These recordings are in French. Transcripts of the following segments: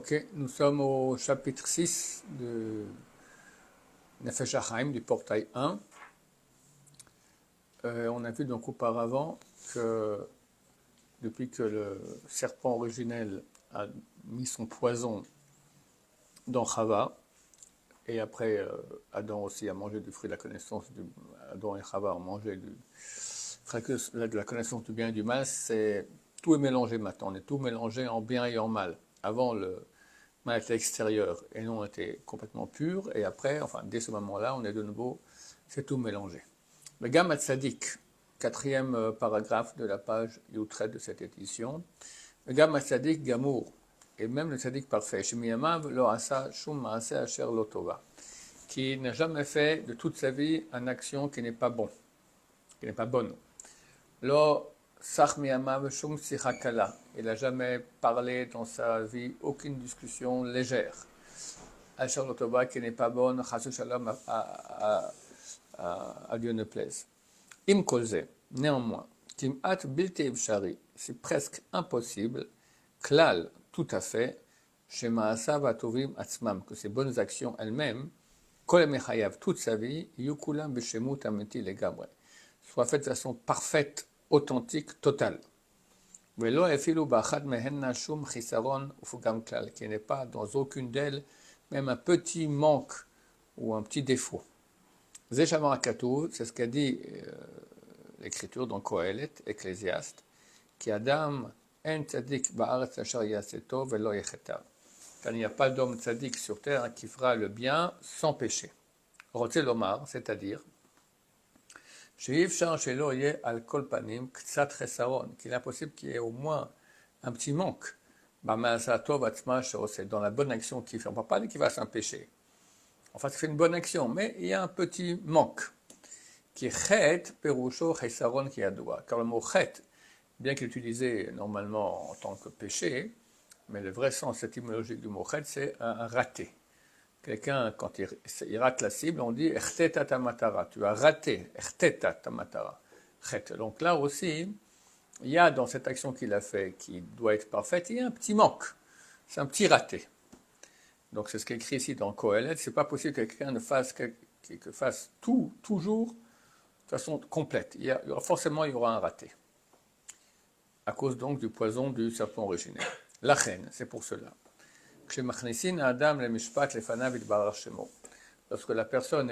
Ok, nous sommes au chapitre 6 de Nefesh HaChaim, du portail 1. On a vu donc auparavant que depuis que le serpent originel a mis son poison dans Chava, et après Adam aussi a mangé du fruit de la connaissance Adam et Chava ont mangé du fruit de la connaissance du bien et du mal, tout est mélangé maintenant, on est tout mélangé en bien et en mal. Avant, le mal était extérieur et nous on était complètement pur, et après, enfin dès ce moment-là, on est de nouveau, c'est tout mélangé. Le Gamma Tzadik, quatrième paragraphe de la page Youtret de cette édition, le Gamma Tzadik Gamour, et même le Tzadik parfait, Shemiyamav lo asa shum maase asher lo tova, qui n'a jamais fait de toute sa vie une action qui n'est pas bon, qui n'est pas bonne. Lo sach miyamav shum sicha kala, il n'a jamais parlé dans sa vie aucune discussion légère. Asher lo tova, qui n'est pas bonne, chas shalom à Dieu ne plaise. Im kolze, néanmoins, tim'at bilti efshari, c'est presque impossible, klal, tout à fait, chez Ma'asav Atovim Atzmam, que ces bonnes actions elles-mêmes, kol mechayav, toute sa vie, yukulam b'shemut ameti legamre, soient faites de façon parfaite, authentique, totale. Velo efilu ba'achad mehenna shum chisaron ufugam klal, qui n'est pas dans aucune d'elles, même un petit manque ou un petit défaut. Zeshamar Katuv, c'est ce qu'a dit l'écriture dans Kohelet, Ecclésiaste, qui Adam en tzadik ba'aretz asher yaseto velo yechetav. Car il n'y a pas d'homme tzadik sur terre qui fera le bien sans péché. Rotze lomar, c'est-à-dire, she'ifshar shelo yeh al kol panim ktsat chesaron, qu'il est impossible qu'il y ait au moins un petit manque, ba'ma'asa tov atzma she'oseh, dans la bonne action qu'il fait. On ne parle pas qu'il va sans péché. Enfin, c'est une bonne action, mais il y a un petit manque, qui est chet, perusho, chesaron, qui adoua. Car le mot chet, bien qu'il est utilisé normalement en tant que péché, mais le vrai sens étymologique du mot chet, c'est un raté. Quelqu'un, quand il rate la cible, on dit chteta tamatara, tu as raté, chteta tamatara, chet. Donc là aussi, il y a dans cette action qu'il a fait, qui doit être parfaite, il y a un petit manque, c'est un petit raté. Donc c'est ce qui est écrit ici dans Kohelet, c'est pas possible que quelqu'un ne fasse, que fasse tout, toujours, de façon complète. Forcément, il y aura un raté. À cause donc du poison du serpent originel. La reine, c'est pour cela. Lorsque la personne,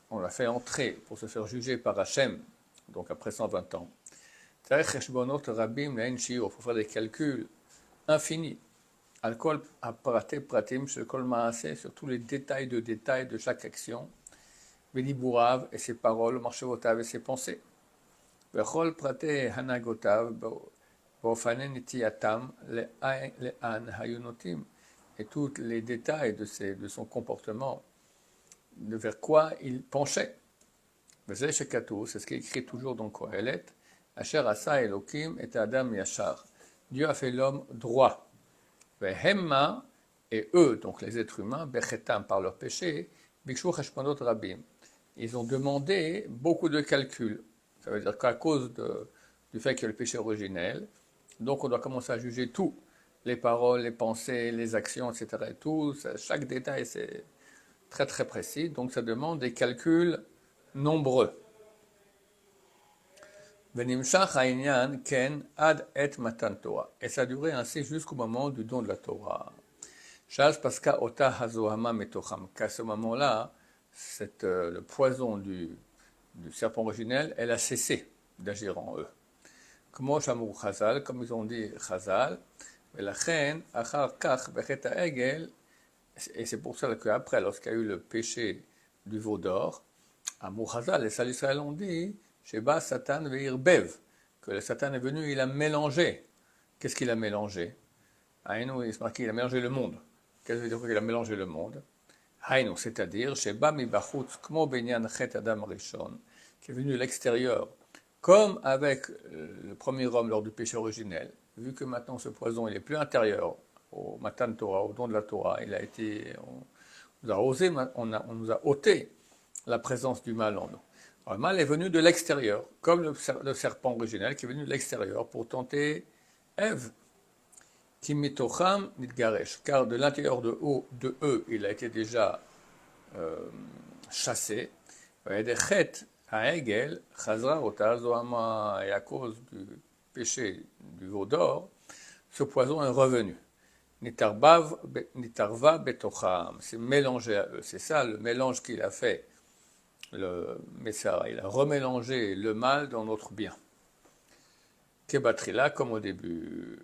on l'a fait entrer pour se faire juger par Hachem, donc après 120 ans, il faut faire des calculs infinis. Alcool pratim sur tous les détails de chaque action, Venibourav et ses paroles, Marchevotav et ses pensées. Vechol prate hanagotav bofane netiyatam le'an hayunotim, et tous les détails de son comportement, vers quoi il penchait. C'est ce qui est écrit toujours dans Kohelet, Asher asa Elokim et Adam yachar. Dieu a fait l'homme droit. Vehemma, et eux, donc les êtres humains, bechetam par leur péché, bikshu cheshbonot rabim. Ils ont demandé beaucoup de calculs. Ça veut dire qu'à cause du fait qu'il y a le péché originel, donc on doit commencer à juger tout, les paroles, les pensées, les actions, etc. Et tout, chaque détail, c'est très très précis, donc ça demande des calculs nombreux. Venimshach ha'inyan ken ad et matan Torah. Et ça a duré ainsi jusqu'au moment du don de la Torah. Shaz paska ota hazohama metocham. Qu'à ce moment-là, le poison du serpent originel, elle a cessé d'agir en eux. Comme ils ont dit Chazal, et c'est pour ça qu'après, lorsqu'il y a eu le péché du veau d'or, Amou Chazal, les sages Israël ont dit, Sheba Satan ve'irbev, que le Satan est venu, il a mélangé. Qu'est-ce qu'il a mélangé? Haïnou, il se marque qu'il a mélangé le monde. Qu'est-ce que veut dire qu'il a mélangé le monde? Haïnou, c'est-à-dire, Sheba mi bachutz, kmo benyan chet adam rishon, qui est venu de l'extérieur, comme avec le premier homme lors du péché originel, vu que maintenant ce poison il est plus intérieur au Matan Torah, au don de la Torah, on nous a ôté la présence du mal en nous. Alors, le mal est venu de l'extérieur, comme le serpent originel qui est venu de l'extérieur pour tenter Ève. Ki mitocham nitgaresh, car de l'intérieur de eux, il a été déjà chassé. Et à cause du péché du veau d'or, ce poison est revenu. Nitarva betocham, c'est mélangé à eux. C'est ça le mélange qu'il a fait, le Messara. Il a remélangé le mal dans notre bien. Kebatrila, comme au début.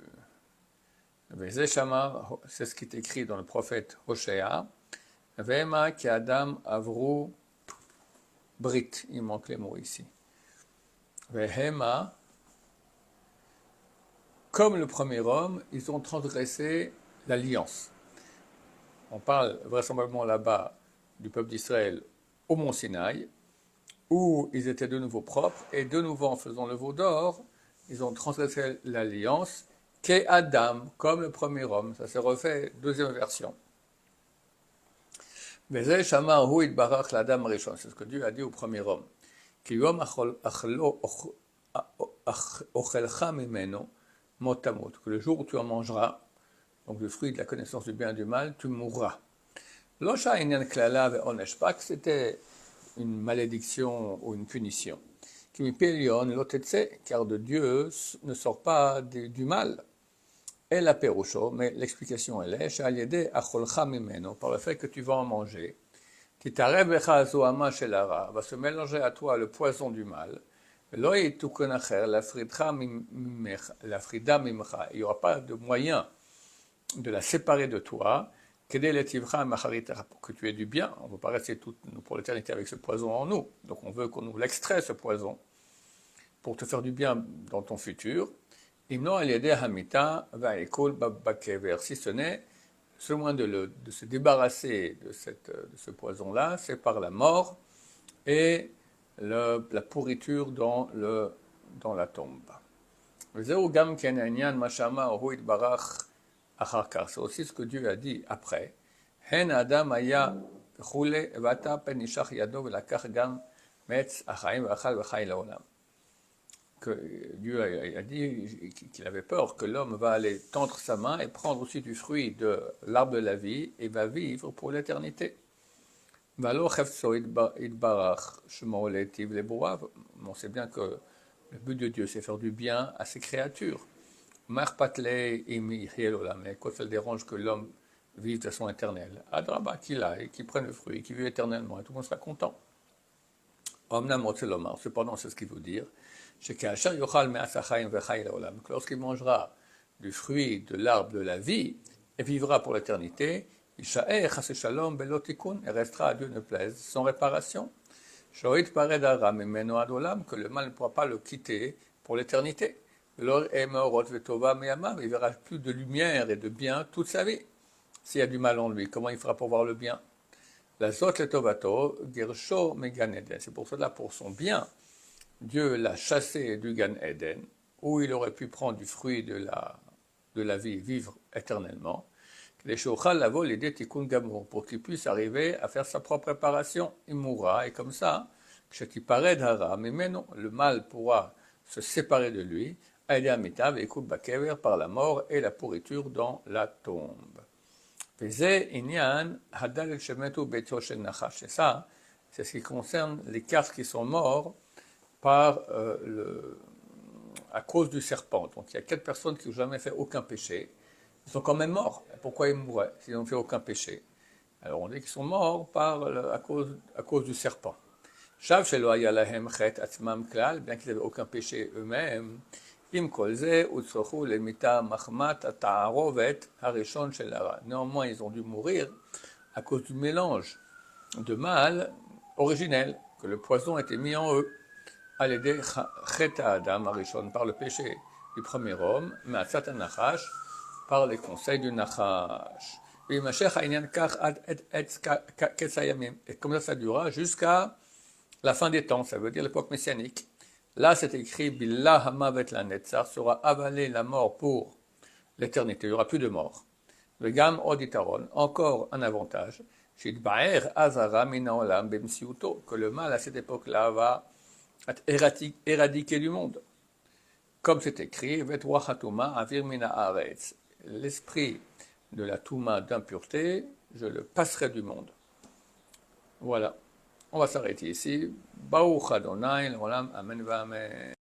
C'est ce qui est écrit dans le prophète Hoshea. Vema ki Adam avru brit. Il manque les mots ici. Vehema, comme le premier homme, ils ont transgressé l'alliance. On parle vraisemblablement là-bas du peuple d'Israël au mont Sinaï, où ils étaient de nouveau propres, et de nouveau en faisant le veau d'or, ils ont transgressé l'alliance, qu'est Adam, comme le premier homme. Ça s'est refait, deuxième version. C'est ce que Dieu a dit au premier homme. Que le jour où tu en mangeras, donc le fruit de la connaissance du bien et du mal, tu mourras. Pas que c'était une malédiction ou une punition. Car de Dieu ne sort pas du mal. Et la perusho, mais l'explication elle est, par le fait que tu vas en manger, va se mélanger à toi le poison du mal, il n'y aura pas de moyen de la séparer de toi, pour que tu aies du bien. On ne veut pas rester pour l'éternité avec ce poison en nous, donc on veut qu'on nous l'extrait ce poison, pour te faire du bien dans ton futur. Si ce n'est, seulement de se débarrasser de ce poison-là, c'est par la mort et la pourriture dans la tombe. C'est aussi ce que Dieu a dit après. Que Dieu a dit qu'il avait peur que l'homme va aller tendre sa main et prendre aussi du fruit de l'arbre de la vie et va vivre pour l'éternité. On sait bien que le but de Dieu, c'est faire du bien à ses créatures. Mais quoi ça le dérange que l'homme vive de façon éternelle? Adraba, qu'il aille, qu'il prenne le fruit, qu'il vive éternellement, et tout le monde sera content. Cependant, c'est ce qu'il veut dire. Lorsqu'il mangera du fruit de l'arbre de la vie et vivra pour l'éternité, il restera à Dieu ne plaise sans réparation. Que le mal ne pourra pas le quitter pour l'éternité. Il ne verra plus de lumière et de bien toute sa vie. S'il y a du mal en lui, comment il fera pour voir le bien? La zot le tovato, gersho megan eden. C'est pour cela, pour son bien, Dieu l'a chassé du Gan Eden, où il aurait pu prendre du fruit de la vie, vivre éternellement, pour qu'il puisse arriver à faire sa propre réparation. Il mourra, et comme ça, le mal pourra se séparer de lui, par la mort et la pourriture dans la tombe. Et ça, c'est ce qui concerne les quatre qui sont morts à cause du serpent. Donc il y a 4 personnes qui n'ont jamais fait aucun péché. Ils sont quand même morts. Pourquoi ils mourraient s'ils n'ont fait aucun péché? Alors on dit qu'ils sont morts à cause du serpent. Bien qu'ils n'avaient aucun péché eux-mêmes, néanmoins ils ont dû mourir à cause du mélange de mal originel, que le poison a été mis en eux. À l'aider Adam Arishon par le péché du premier homme, mais à Satan Nachash par les conseils du Nachash. Et comme ça durera jusqu'à la fin des temps, ça veut dire l'époque messianique. Là, c'est écrit Billah Hamavet la Netzar sera avalé la mort pour l'éternité. Il n'y aura plus de mort. Le Gam Oditaron, encore un avantage. Shidbaer Azara Minaolam Bemsiuto, que le mal à cette époque-là va éradiqué du monde. Comme c'est écrit, l'esprit de la Touma d'impureté, je le passerai du monde. Voilà, on va s'arrêter ici. Baruch Adonai, l'olam, amen va amen.